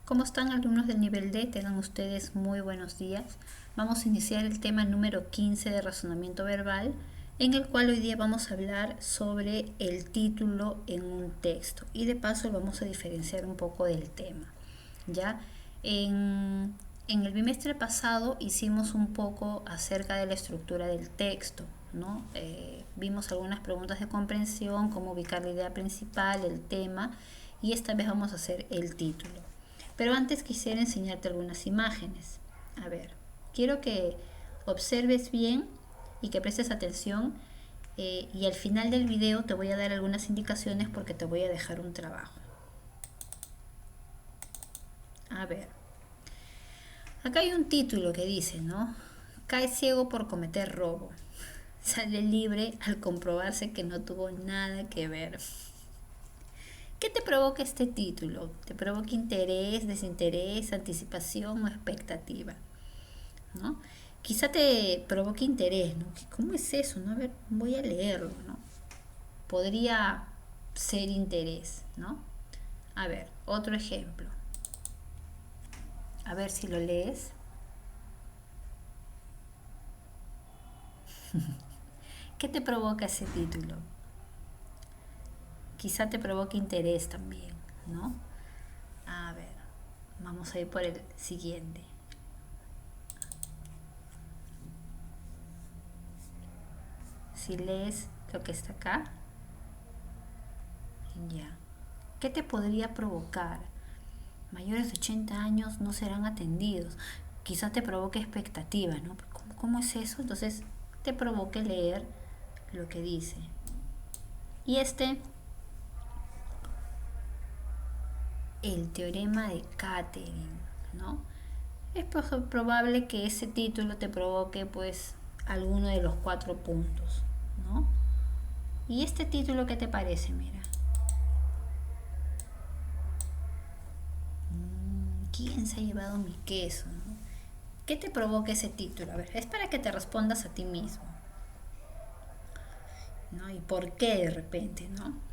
¿Cómo están alumnos del nivel D? Tengan ustedes muy buenos días. Vamos a iniciar el tema número 15 de razonamiento verbal, en el cual hoy día vamos a hablar sobre el título en un texto y de paso vamos a diferenciar un poco del tema. ¿Ya? En el bimestre pasado hicimos un poco acerca de la estructura del texto, ¿no? Vimos algunas preguntas de comprensión, cómo ubicar la idea principal, el tema, y esta vez vamos a hacer el título. Pero antes quisiera enseñarte algunas imágenes. A ver, quiero que observes bien y que prestes atención, y al final del video te voy a dar algunas indicaciones porque te voy a dejar un trabajo. A ver, acá hay un título que dice, ¿no? Cae ciego por cometer robo. Sale libre al comprobarse que no tuvo nada que ver. ¿Qué te provoca este título? ¿Te provoca interés, desinterés, anticipación o expectativa? ¿No? Quizá te provoque interés, ¿no? ¿Cómo es eso? ¿No? A ver, voy a leerlo, ¿no? Podría ser interés, ¿no? A ver, otro ejemplo. A ver si lo lees. ¿Qué te provoca ese título? Quizá te provoque interés también, ¿no? A ver, vamos a ir por el siguiente. Si lees lo que está acá, ya. ¿Qué te podría provocar? Mayores de 80 años no serán atendidos. Quizá te provoque expectativas, ¿no? ¿Cómo es eso? Entonces te provoque leer lo que dice. Y el teorema de Catherine, ¿no? Es probable que ese título te provoque pues alguno de los 4 puntos, ¿no? ¿Y este título qué te parece? Mira. ¿Quién se ha llevado mi queso? ¿No? ¿Qué te provoca ese título? A ver, es para que te respondas a ti mismo, ¿no? ¿Y por qué de repente, no?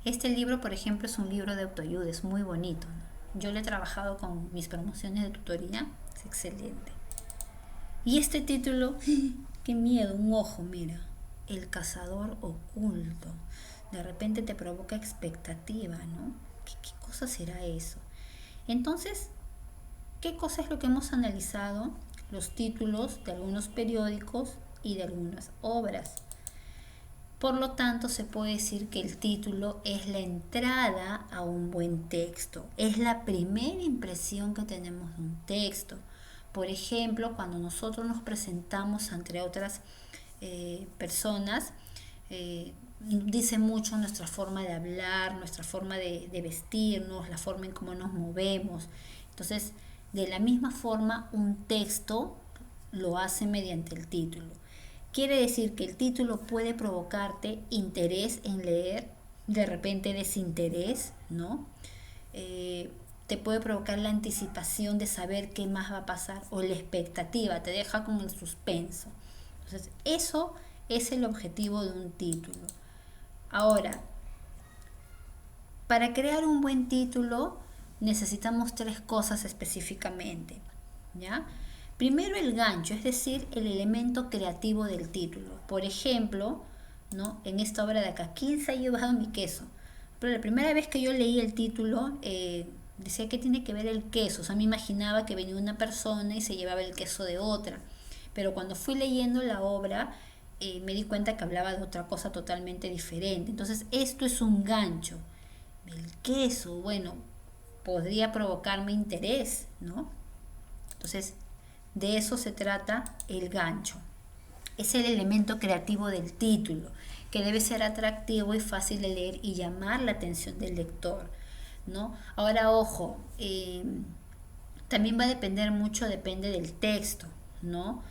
Este libro, por ejemplo, es un libro de autoayuda, es muy bonito, ¿no? Yo lo he trabajado con mis promociones de tutoría, es excelente. Y este título, qué miedo, un ojo, mira, el cazador oculto. De repente te provoca expectativa, ¿no? ¿Qué cosa será eso? Entonces, ¿qué cosa es lo que hemos analizado? Los títulos de algunos periódicos y de algunas obras. Por lo tanto, se puede decir que el título es la entrada a un buen texto, es la primera impresión que tenemos de un texto. Por ejemplo, cuando nosotros nos presentamos ante otras personas, dice mucho nuestra forma de hablar, nuestra forma de vestirnos, la forma en cómo nos movemos. Entonces, de la misma forma, un texto lo hace mediante el título. Quiere decir que el título puede provocarte interés en leer, de repente desinterés, ¿no? Te puede provocar la anticipación de saber qué más va a pasar o la expectativa, te deja con el suspenso. Entonces, eso es el objetivo de un título. Ahora, para crear un buen título necesitamos 3 cosas específicamente, ¿ya? Primero el gancho, es decir, el elemento creativo del título. Por ejemplo, ¿no? En esta obra de acá, ¿quién se ha llevado mi queso? Pero la primera vez que yo leí el título, decía que tiene que ver el queso. O sea, me imaginaba que venía una persona y se llevaba el queso de otra. Pero cuando fui leyendo la obra, me di cuenta que hablaba de otra cosa totalmente diferente. Entonces, esto es un gancho. El queso, bueno, podría provocarme interés, ¿no? Entonces, de eso se trata el gancho. Es el elemento creativo del título, que debe ser atractivo y fácil de leer y llamar la atención del lector, ¿no? Ahora, ojo, también va a depender mucho, depende del texto, ¿no?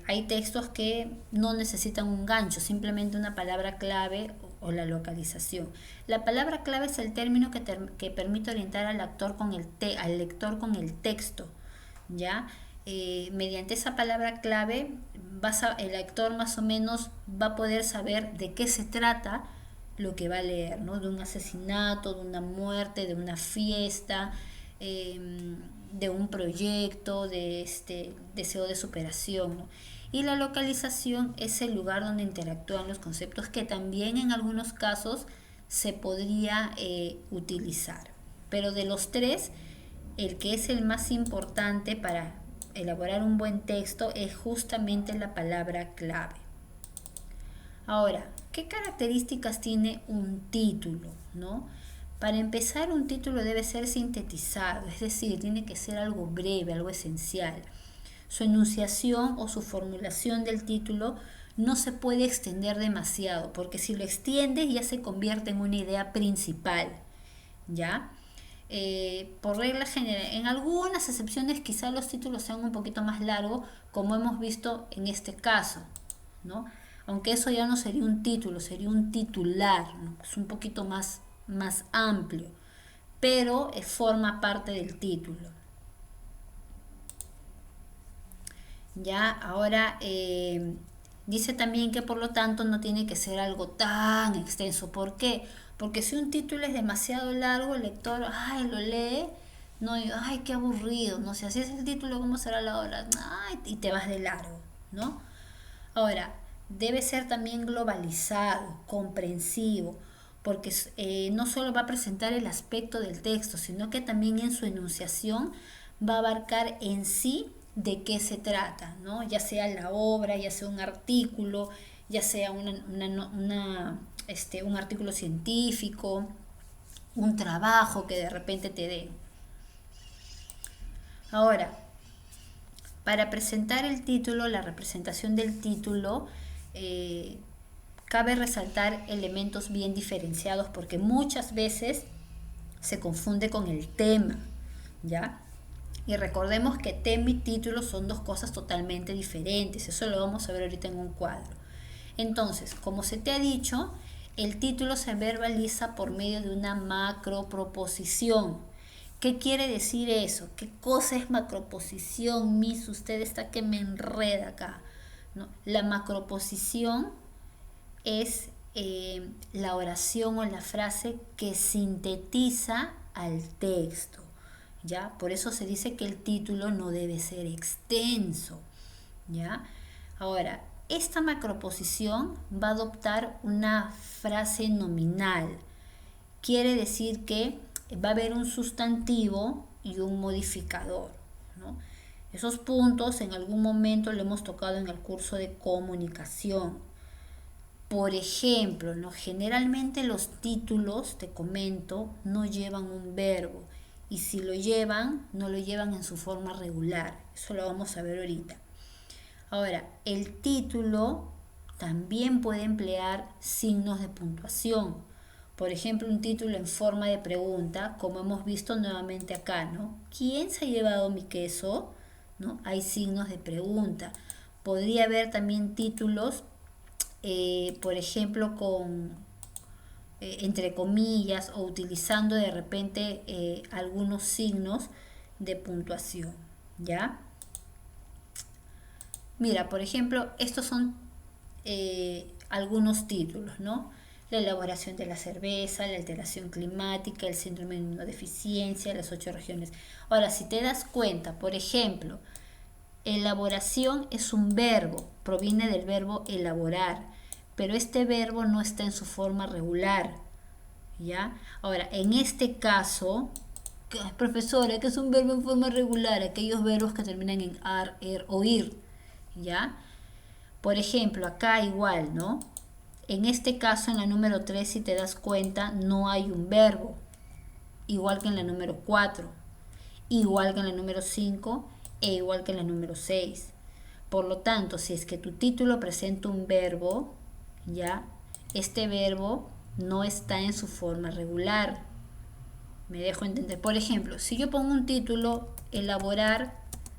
Hay textos que no necesitan un gancho, simplemente una palabra clave o la localización. La palabra clave es el término que permite orientar al lector con el texto, ¿ya? Mediante esa palabra clave el lector más o menos va a poder saber de qué se trata lo que va a leer, ¿no? De un asesinato, de una muerte, de una fiesta, de un proyecto, de este deseo de superación, ¿no? Y la localización es el lugar donde interactúan los conceptos, que también en algunos casos se podría utilizar. Pero de los tres, el que es el más importante para elaborar un buen texto es justamente la palabra clave. Ahora, ¿qué características tiene un título, no? Para empezar, un título debe ser sintetizado, es decir, tiene que ser algo breve, algo esencial. Su enunciación o su formulación del título no se puede extender demasiado, porque si lo extiendes ya se convierte en una idea principal, ¿ya? Por regla general, en algunas excepciones quizás los títulos sean un poquito más largos, como hemos visto en este caso, ¿no? Aunque eso ya no sería un título, sería un titular, ¿no? Es un poquito más amplio, pero forma parte del título. Ya, ahora dice también que por lo tanto no tiene que ser algo tan extenso. ¿Por qué? Porque si un título es demasiado largo, el lector, ay, lo lee, no, ay, qué aburrido, no sé, así es el título, ¿cómo será la hora? Ay, y te vas de largo, ¿no? Ahora, debe ser también globalizado, comprensivo, porque no solo va a presentar el aspecto del texto, sino que también en su enunciación va a abarcar en sí de qué se trata, ¿no? Ya sea la obra, ya sea un artículo, ya sea un artículo científico, un trabajo que de repente te den. Ahora, para presentar el título, la representación del título, cabe resaltar elementos bien diferenciados, porque muchas veces se confunde con el tema, ¿ya? Y recordemos que tema y título son dos cosas totalmente diferentes. Eso lo vamos a ver ahorita en un cuadro. Entonces, como se te ha dicho, el título se verbaliza por medio de una macroproposición. ¿Qué quiere decir eso? ¿Qué cosa es macroposición, Miss? Usted está que me enreda acá, ¿no? La macroposición es la oración o la frase que sintetiza al texto, ¿ya? Por eso se dice que el título no debe ser extenso, ¿ya? Ahora, esta macroposición va a adoptar una frase nominal. Quiere decir que va a haber un sustantivo y un modificador, ¿no? Esos puntos en algún momento lo hemos tocado en el curso de comunicación. Por ejemplo, ¿no? Generalmente los títulos, te comento, no llevan un verbo. Y si lo llevan, no lo llevan en su forma regular. Eso lo vamos a ver ahorita. Ahora, el título también puede emplear signos de puntuación. Por ejemplo, un título en forma de pregunta, como hemos visto nuevamente acá, ¿no? ¿Quién se ha llevado mi queso? ¿No? Hay signos de pregunta. Podría haber también títulos, por ejemplo, con entre comillas, o utilizando de repente algunos signos de puntuación, ¿ya? Mira, por ejemplo, estos son algunos títulos, ¿no? La elaboración de la cerveza, la alteración climática, el síndrome de inmunodeficiencia, las 8 regiones. Ahora, si te das cuenta, por ejemplo, elaboración es un verbo, proviene del verbo elaborar, pero este verbo no está en su forma regular, ¿ya? Ahora, en este caso, profesora, ¿qué es un verbo en forma regular? Aquellos verbos que terminan en ar, er o ir, ¿ya? Por ejemplo, acá igual, ¿no? En este caso, en la número 3, si te das cuenta, no hay un verbo, igual que en la número 4, igual que en la número 5 e igual que en la número 6. Por lo tanto, si es que tu título presenta un verbo, ¿ya? Este verbo no está en su forma regular. Me dejo entender. Por ejemplo, si yo pongo un título, elaborar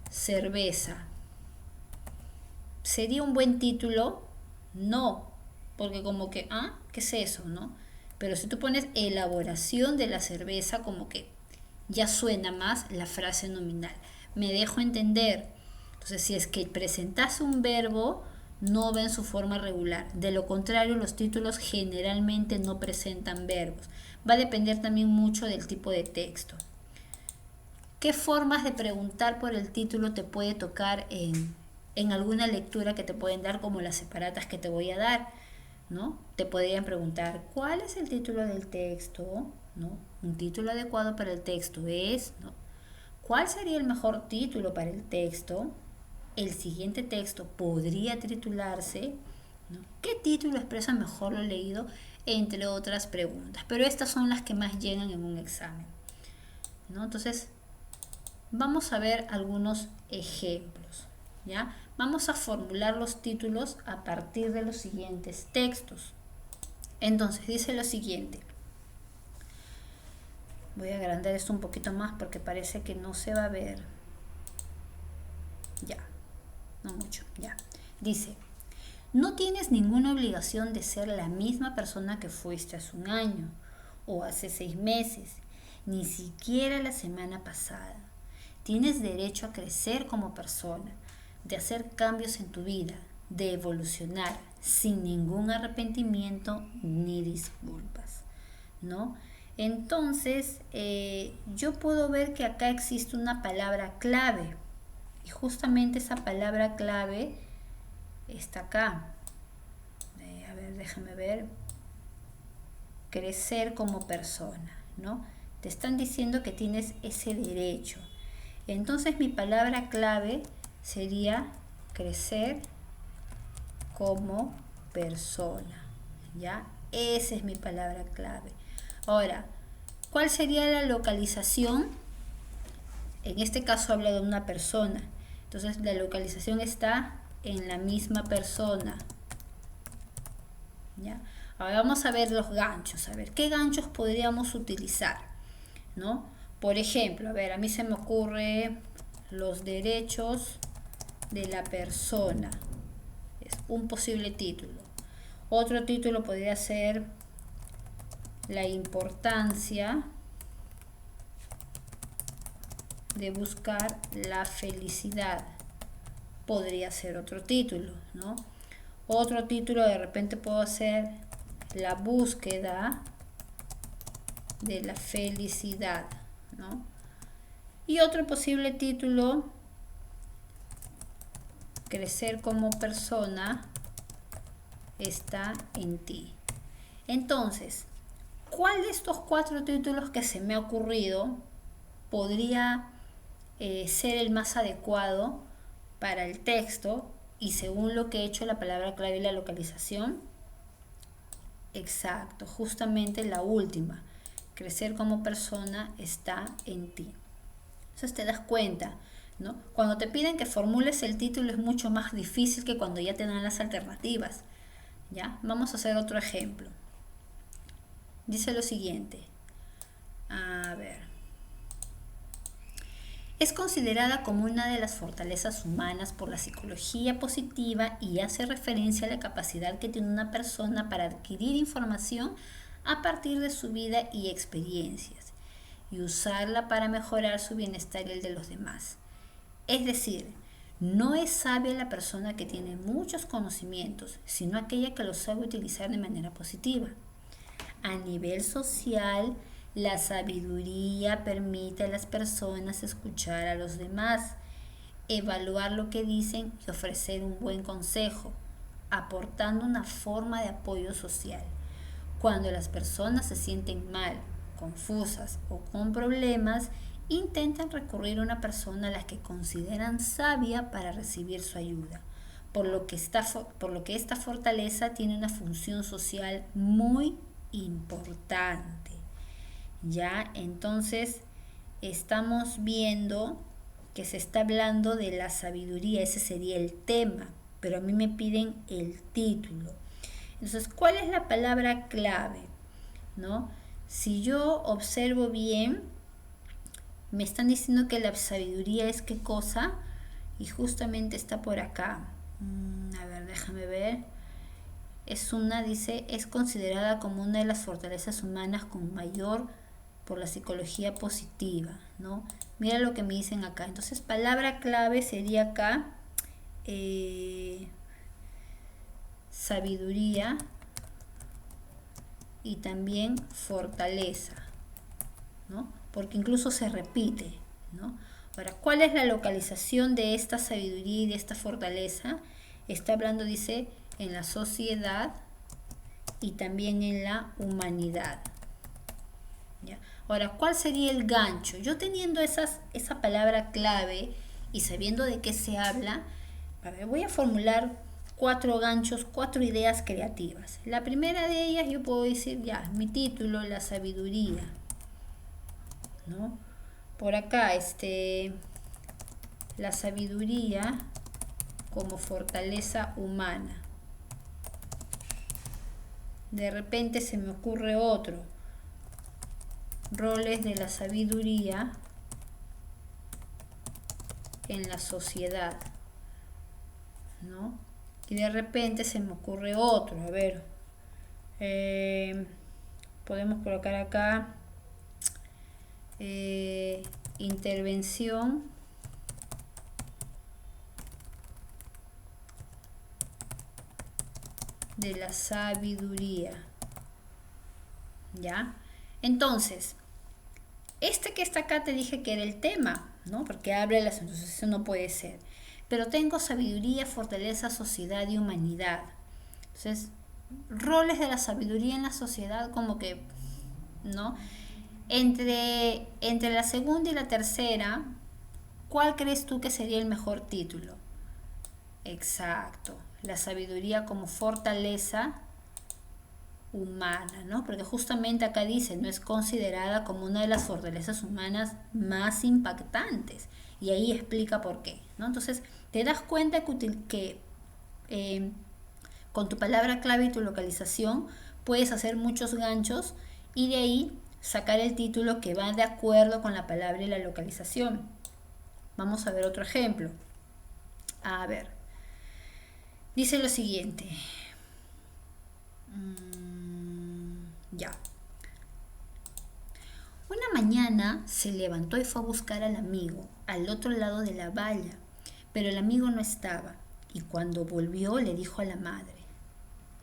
cerveza, ¿sería un buen título? No, porque como que, ¿qué es eso, no? Pero si tú pones elaboración de la cerveza, como que ya suena más la frase nominal. Me dejo entender. Entonces, si es que presentas un verbo, no va en su forma regular. De lo contrario, los títulos generalmente no presentan verbos. Va a depender también mucho del tipo de texto. ¿Qué formas de preguntar por el título te puede tocar en alguna lectura que te pueden dar, como las separatas que te voy a dar? ¿No? Te podrían preguntar, ¿cuál es el título del texto? ¿No? Un título adecuado para el texto es, ¿no? ¿Cuál sería el mejor título para el texto? El siguiente texto podría titularse, ¿no? ¿Qué título expresa mejor lo leído? Entre otras preguntas. Pero estas son las que más llegan en un examen, ¿no? Entonces, vamos a ver algunos ejemplos, ¿ya? Vamos a formular los títulos a partir de los siguientes textos. Entonces, dice lo siguiente. Voy a agrandar esto un poquito más porque parece que no se va a ver. Ya, no mucho, ya. Dice, no tienes ninguna obligación de ser la misma persona que fuiste hace un año o hace 6 meses, ni siquiera la semana pasada. Tienes derecho a crecer como persona, de hacer cambios en tu vida, de evolucionar sin ningún arrepentimiento ni disculpas, ¿no? Entonces, yo puedo ver que acá existe una palabra clave, y justamente esa palabra clave está acá. A ver, déjame ver. Crecer como persona, ¿no? Te están diciendo que tienes ese derecho. Entonces mi palabra clave sería crecer como persona, ¿ya? Esa es mi palabra clave. Ahora, ¿cuál sería la localización? En este caso habla de una persona. Entonces la localización está en la misma persona, ¿ya? Ahora vamos a ver los ganchos. A ver, ¿qué ganchos podríamos utilizar? ¿No? Por ejemplo, a ver, a mí se me ocurre los derechos de la persona. Es un posible título. Otro título podría ser la importancia de buscar la felicidad. Podría ser otro título, ¿no? Otro título de repente puedo hacer la búsqueda de la felicidad, ¿no? Y otro posible título, crecer como persona está en ti. Entonces, ¿cuál de estos 4 títulos que se me ha ocurrido podría ser el más adecuado para el texto? Y según lo que he hecho, la palabra clave y la localización. Exacto, justamente la última. Crecer como persona está en ti. Entonces te das cuenta, ¿no? Cuando te piden que formules el título es mucho más difícil que cuando ya te dan las alternativas, ¿ya? Vamos a hacer otro ejemplo. Dice lo siguiente. A ver. Es considerada como una de las fortalezas humanas por la psicología positiva y hace referencia a la capacidad que tiene una persona para adquirir información a partir de su vida y experiencias y usarla para mejorar su bienestar y el de los demás. Es decir, no es sabia la persona que tiene muchos conocimientos, sino aquella que los sabe utilizar de manera positiva. A nivel social, la sabiduría permite a las personas escuchar a los demás, evaluar lo que dicen y ofrecer un buen consejo, aportando una forma de apoyo social. Cuando las personas se sienten mal, confusas o con problemas, intentan recurrir a una persona a la que consideran sabia para recibir su ayuda, por lo que esta fortaleza tiene una función social muy importante. Ya, entonces estamos viendo que se está hablando de la sabiduría, ese sería el tema, pero a mí me piden el título. Entonces, ¿cuál es la palabra clave? ¿No? Si yo observo bien, me están diciendo que la sabiduría es qué cosa, y justamente está por acá. A ver, déjame ver. Dice, es considerada como una de las fortalezas humanas con mayor por la psicología positiva, ¿no? Mira lo que me dicen acá. Entonces, palabra clave sería acá sabiduría y también fortaleza, ¿no? Porque incluso se repite, ¿no? Ahora, ¿cuál es la localización de esta sabiduría y de esta fortaleza? Está hablando, dice, en la sociedad y también en la humanidad. ¿Ya? Ahora, ¿cuál sería el gancho? Yo teniendo esa palabra clave y sabiendo de qué se habla, voy a formular 4 ganchos, 4 ideas creativas. La primera de ellas yo puedo decir, ya, mi título, la sabiduría, ¿no? Por acá, la sabiduría como fortaleza humana. De repente se me ocurre otro. Roles de la sabiduría en la sociedad, ¿no? Y de repente se me ocurre otro. A ver, podemos colocar acá intervención de la sabiduría. ¿Ya? Entonces, que está acá te dije que era el tema, ¿no? Porque habla de las... Entonces eso no puede ser. Pero tengo sabiduría, fortaleza, sociedad y humanidad. Entonces, roles de la sabiduría en la sociedad como que, ¿no? Entre la segunda y la tercera, ¿cuál crees tú que sería el mejor título? Exacto, la sabiduría como fortaleza humana, ¿no? Porque justamente acá dice, no es considerada como una de las fortalezas humanas más impactantes. Y ahí explica por qué, ¿no? Entonces, te das cuenta que con tu palabra clave y tu localización puedes hacer muchos ganchos y de ahí sacar el título que va de acuerdo con la palabra y la localización. Vamos a ver otro ejemplo. A ver, dice lo siguiente. Ya. Una mañana se levantó y fue a buscar al amigo al otro lado de la valla, pero el amigo no estaba y cuando volvió le dijo a la madre,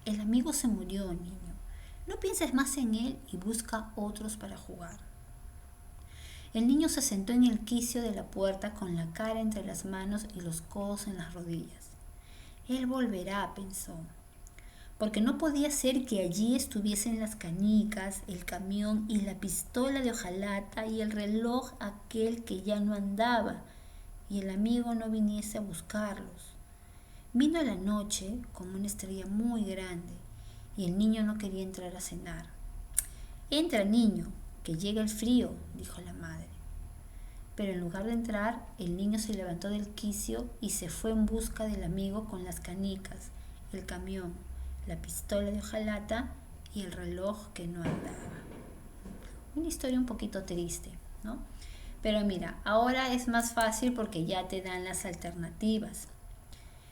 el amigo se murió, niño. No pienses más en él y busca otros para jugar. El niño se sentó en el quicio de la puerta con la cara entre las manos y los codos en las rodillas. Él volverá, pensó, porque no podía ser que allí estuviesen las canicas, el camión y la pistola de hojalata y el reloj aquel que ya no andaba, y el amigo no viniese a buscarlos. Vino la noche como una estrella muy grande, y el niño no quería entrar a cenar. Entra, niño, que llega el frío, dijo la madre. Pero en lugar de entrar, el niño se levantó del quicio y se fue en busca del amigo con las canicas, el camión, la pistola de hojalata y el reloj que no andaba. Una historia un poquito triste, ¿no? Pero mira, ahora es más fácil porque ya te dan las alternativas.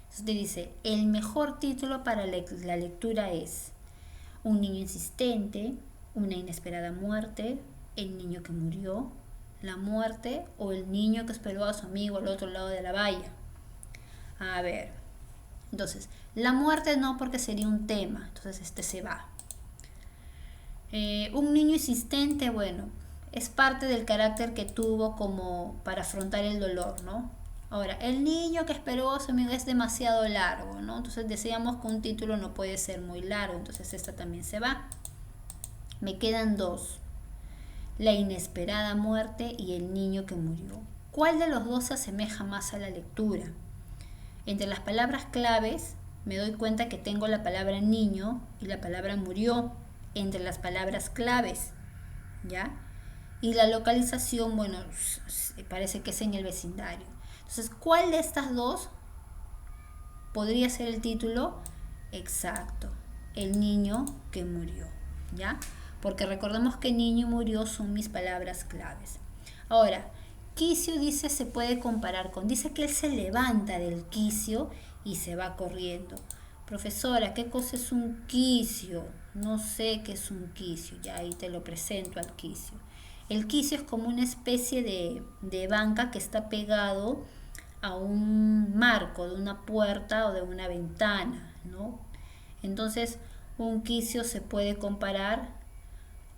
Entonces te dice, el mejor título para la lectura es Un niño insistente, Una inesperada muerte, El niño que murió, La muerte o El niño que esperó a su amigo al otro lado de la valla. A ver, entonces, la muerte no porque sería un tema, entonces se va. Un niño insistente, bueno, es parte del carácter que tuvo como para afrontar el dolor, ¿no? Ahora, el niño que esperó a su amigo es demasiado largo, ¿no? Entonces decíamos que un título no puede ser muy largo, entonces esta también se va. Me quedan 2. La inesperada muerte y el niño que murió. ¿Cuál de los dos se asemeja más a la lectura? Entre las palabras claves me doy cuenta que tengo la palabra niño y la palabra murió entre las palabras claves, ¿ya? Y la localización, bueno, parece que es en el vecindario. Entonces, ¿cuál de estas dos podría ser el título? Exacto, el niño que murió, ¿ya? Porque recordemos que niño y murió son mis palabras claves. Ahora, quicio dice se puede comparar con, dice que él se levanta del quicio y se va corriendo. Profesora, ¿qué cosa es un quicio? No sé qué es un quicio, ya ahí te lo presento al quicio. El quicio es como una especie de banca que está pegado a un marco de una puerta o de una ventana, ¿no? Entonces, un quicio se puede comparar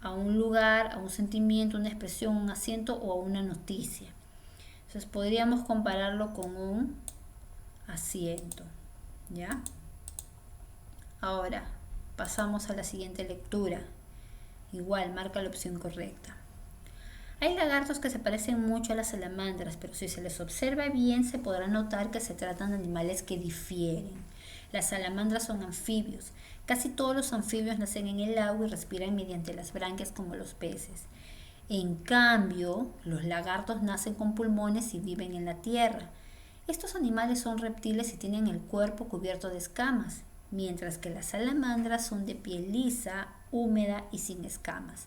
a un lugar, a un sentimiento, una expresión, un asiento o a una noticia. Entonces podríamos compararlo con un asiento, ¿ya? Ahora pasamos a la siguiente lectura. Igual, marca la opción correcta. Hay lagartos que se parecen mucho a las salamandras, pero si se les observa bien se podrá notar que se tratan de animales que difieren. Las salamandras son anfibios. Casi todos los anfibios nacen en el agua y respiran mediante las branquias como los peces. En cambio, los lagartos nacen con pulmones y viven en la tierra. Estos animales son reptiles y tienen el cuerpo cubierto de escamas, mientras que las salamandras son de piel lisa, húmeda y sin escamas.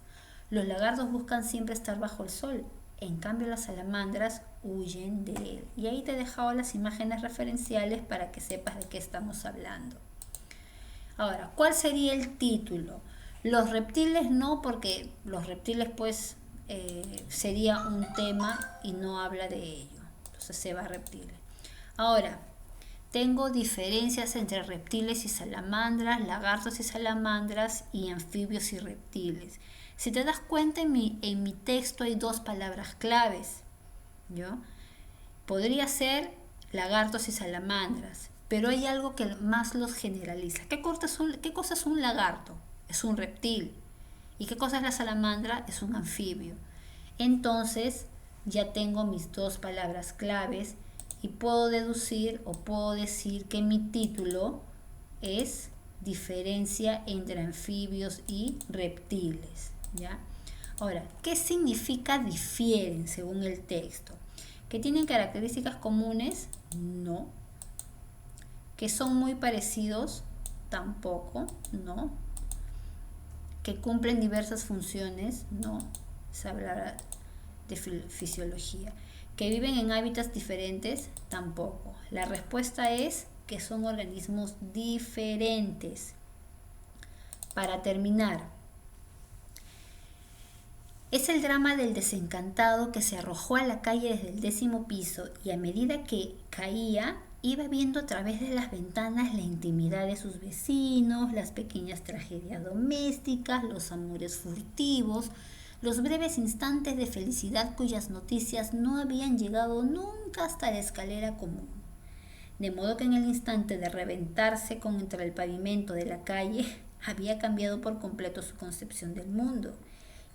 Los lagartos buscan siempre estar bajo el sol, en cambio las salamandras huyen de él. Y ahí te he dejado las imágenes referenciales para que sepas de qué estamos hablando. Ahora, ¿cuál sería el título? Los reptiles no, porque los reptiles pues sería un tema y no habla de ello. Entonces se va a reptiles. Ahora, tengo diferencias entre reptiles y salamandras, lagartos y salamandras y anfibios y reptiles. Si te das cuenta, en mi texto hay dos palabras claves, ¿yo? Podría ser lagartos y salamandras, pero hay algo que más los generaliza. ¿Qué cosa es un lagarto? Es un reptil. ¿Y qué cosa es la salamandra? Es un anfibio. Entonces, ya tengo mis dos palabras claves y puedo deducir o puedo decir que mi título es diferencia entre anfibios y reptiles, ¿ya? Ahora, ¿qué significa difieren según el texto? ¿Que tienen características comunes? No. ¿Que son muy parecidos? Tampoco, no. ¿Que cumplen diversas funciones? No. Se hablará de fisiología. ¿Que viven en hábitats diferentes? Tampoco. La respuesta es que son organismos diferentes. Para terminar, es el drama del desencantado que se arrojó a la calle desde el 10º piso y a medida que caía, iba viendo a través de las ventanas la intimidad de sus vecinos, las pequeñas tragedias domésticas, los amores furtivos, los breves instantes de felicidad cuyas noticias no habían llegado nunca hasta la escalera común. De modo que en el instante de reventarse contra el pavimento de la calle, había cambiado por completo su concepción del mundo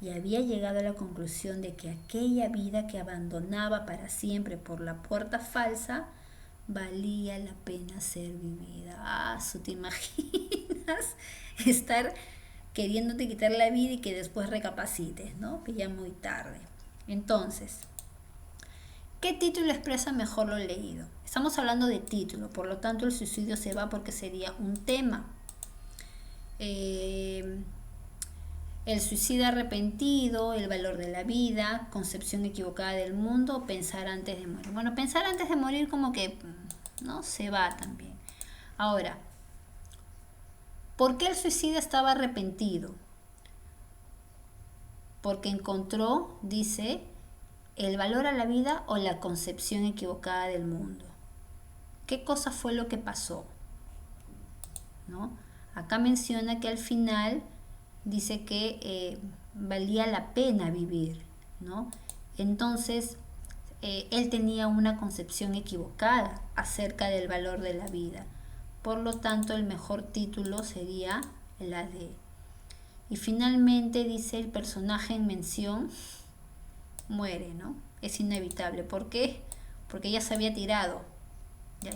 y había llegado a la conclusión de que aquella vida que abandonaba para siempre por la puerta falsa valía la pena ser vivida. ¿Te imaginas estar queriéndote quitar la vida y que después recapacites, ¿no? Que ya muy tarde. Entonces, ¿qué título expresa mejor lo leído? Estamos hablando de título, por lo tanto el suicidio se va porque sería un tema. El suicida arrepentido, el valor de la vida, concepción equivocada del mundo, pensar antes de morir. Bueno, pensar antes de morir como que no se va también. Ahora, ¿por qué el suicida estaba arrepentido? Porque encontró, dice, el valor a la vida o la concepción equivocada del mundo. ¿Qué cosa fue lo que pasó? ¿No? Acá menciona que al final dice que valía la pena vivir, ¿no? Entonces, él tenía una concepción equivocada acerca del valor de la vida. Por lo tanto, el mejor título sería la D. Y finalmente dice el personaje en mención muere, ¿no? Es inevitable. ¿Por qué? Porque ya se había tirado.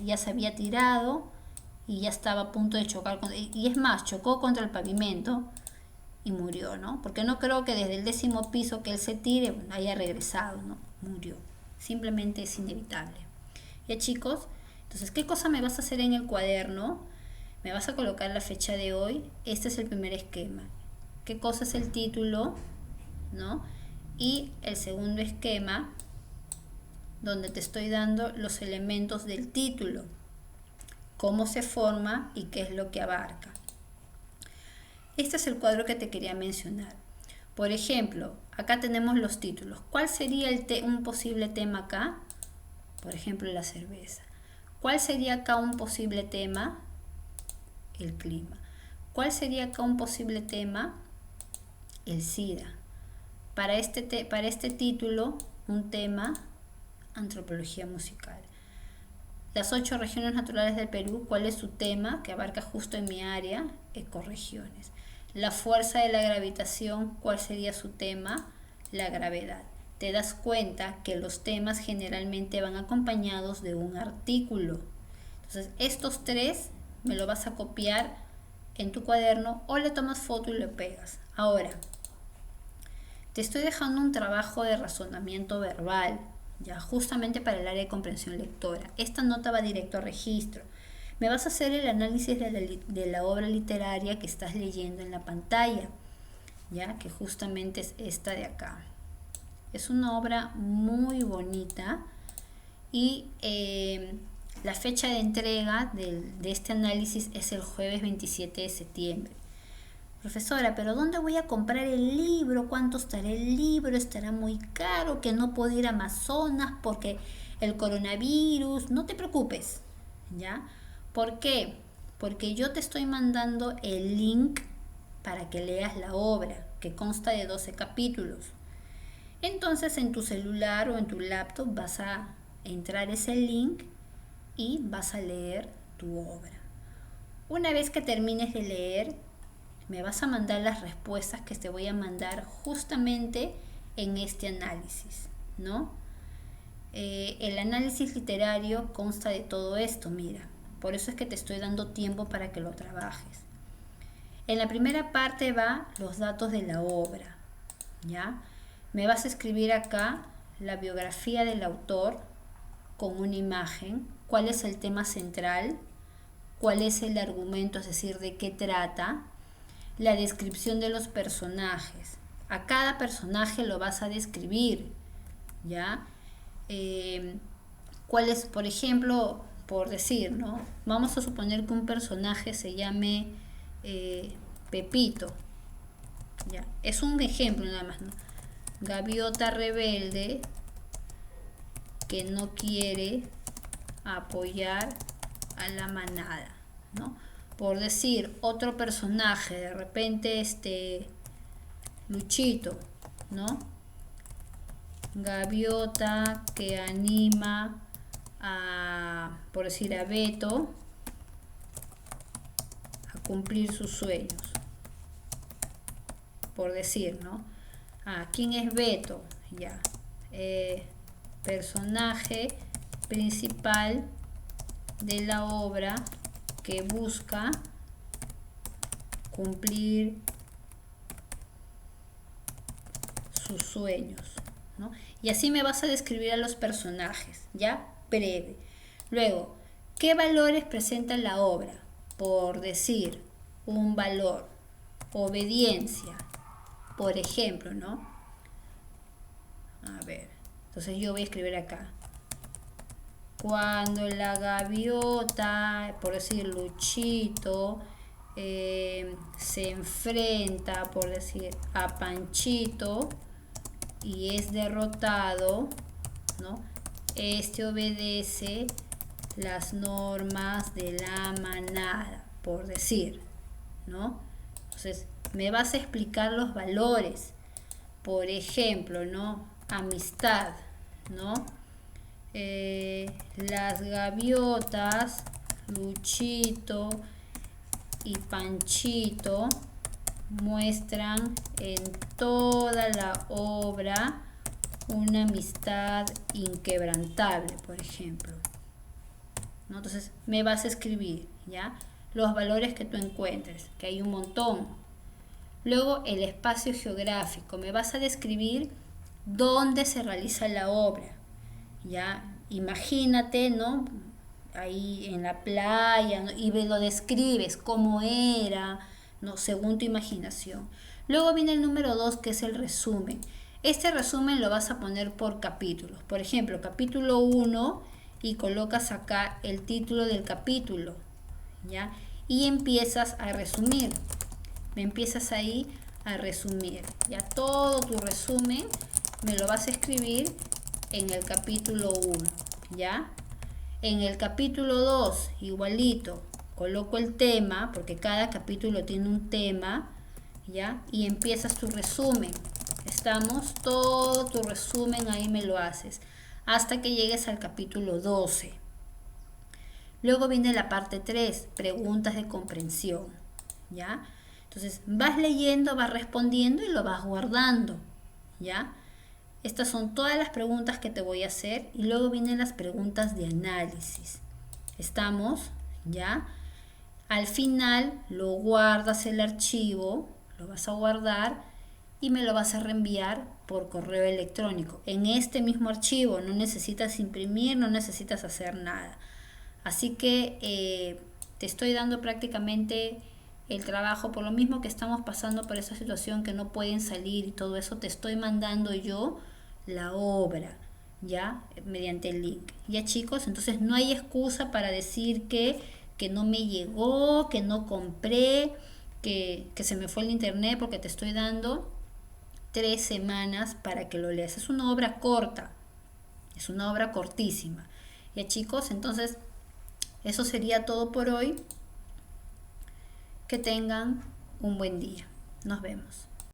Ya se había tirado y ya estaba a punto de chocar. Y es más, chocó contra el pavimento y murió, ¿no? Porque no creo que desde el 10º piso que él se tire haya regresado, ¿no? Murió. Simplemente es inevitable. Ya, chicos, entonces, ¿qué cosa me vas a hacer en el cuaderno? Me vas a colocar la fecha de hoy. Este es el primer esquema. ¿Qué cosa es el título? ¿No? Y el segundo esquema, donde te estoy dando los elementos del título, cómo se forma y qué es lo que abarca. Este es el cuadro que te quería mencionar. Por ejemplo, acá tenemos los títulos. ¿Cuál sería un posible tema acá? Por ejemplo, la cerveza. ¿Cuál sería acá un posible tema? El clima. ¿Cuál sería acá un posible tema? El SIDA. Para este título, un tema, Antropología musical. Las 8 regiones naturales del Perú, ¿cuál es su tema? Que abarca justo en mi área, ecorregiones. La fuerza de la gravitación, ¿cuál sería su tema? La gravedad. Te das cuenta que los temas generalmente van acompañados de un artículo. Entonces, estos 3 me lo vas a copiar en tu cuaderno o le tomas foto y lo pegas. Ahora, te estoy dejando un trabajo de razonamiento verbal, ya justamente para el área de comprensión lectora. Esta nota va directo a registro. Me vas a hacer el análisis de la obra literaria que estás leyendo en la pantalla, ya que justamente es esta de acá. Es una obra muy bonita y la fecha de entrega de este análisis es el jueves 27 de septiembre. Profesora, ¿pero dónde voy a comprar el libro? ¿Cuánto estará el libro? ¿Estará muy caro? ¿Que no puedo ir a Amazonas porque el coronavirus? No te preocupes, ¿ya? ¿Por qué? Porque yo te estoy mandando el link para que leas la obra, que consta de 12 capítulos. Entonces en tu celular o en tu laptop vas a entrar ese link y vas a leer tu obra. Una vez que termines de leer, me vas a mandar las respuestas que te voy a mandar justamente en este análisis, ¿no? El análisis literario consta de todo esto, mira. Por eso es que te estoy dando tiempo para que lo trabajes. En la primera parte va los datos de la obra, ¿ya? Me vas a escribir acá la biografía del autor con una imagen, cuál es el tema central, cuál es el argumento, es decir, de qué trata, la descripción de los personajes. A cada personaje lo vas a describir, ¿ya? ¿Cuál es, por ejemplo, por decir, ¿no? Vamos a suponer que un personaje se llame Pepito, ¿ya? Es un ejemplo nada más, ¿no? Gaviota rebelde que no quiere apoyar a la manada, ¿no? Por decir, otro personaje, de repente Luchito, ¿no? Gaviota que anima por decir, a Beto a cumplir sus sueños. Por decir, ¿no? ¿Quién es Beto? Ya. Personaje principal de la obra que busca cumplir sus sueños, ¿no? Y así me vas a describir a los personajes, ¿ya? Breve. Luego, ¿qué valores presenta la obra? Por decir, un valor, obediencia, por ejemplo, ¿no? A ver, entonces yo voy a escribir acá. Cuando la gaviota, por decir Luchito, se enfrenta, por decir, a Panchito y es derrotado, ¿no? Obedece las normas de la manada, por decir, ¿no? Entonces, me vas a explicar los valores, por ejemplo, ¿no? Amistad, ¿no? Las gaviotas, Luchito y Panchito, muestran en toda la obra una amistad inquebrantable, por ejemplo, ¿no? Entonces me vas a escribir, ¿ya? Los valores que tú encuentres, que hay un montón. Luego el espacio geográfico, me vas a describir dónde se realiza la obra, ¿ya? Imagínate, ¿no? Ahí en la playa, ¿no? Y lo describes, cómo era, ¿no? Según tu imaginación. Luego viene el número 2, que es el resumen. Este resumen lo vas a poner por capítulos. Por ejemplo, capítulo 1 y colocas acá el título del capítulo, ¿ya? Y empiezas a resumir. Me empiezas ahí a resumir. Ya todo tu resumen me lo vas a escribir en el capítulo 1, ¿ya? En el capítulo 2, igualito, coloco el tema, porque cada capítulo tiene un tema, ¿ya? Y empiezas tu resumen. Estamos, todo tu resumen ahí me lo haces. hasta que llegues al capítulo 12. Luego viene la parte 3, preguntas de comprensión, ¿ya? Entonces vas leyendo, vas respondiendo y lo vas guardando, ¿ya? Estas son todas las preguntas que te voy a hacer y luego vienen las preguntas de análisis. ¿Estamos? ¿Ya? Al final lo guardas el archivo, lo vas a guardar y me lo vas a reenviar por correo electrónico. En este mismo archivo no necesitas imprimir, no necesitas hacer nada. Así que te estoy dando prácticamente el trabajo, por lo mismo que estamos pasando por esa situación que no pueden salir y todo eso, te estoy mandando yo la obra, ya, mediante el link. Ya chicos, entonces no hay excusa para decir que no me llegó, que no compré, que se me fue el internet, porque te estoy dando 3 semanas para que lo leas. Es una obra corta, es una obra cortísima. Ya chicos, entonces eso sería todo por hoy. Que tengan un buen día. Nos vemos.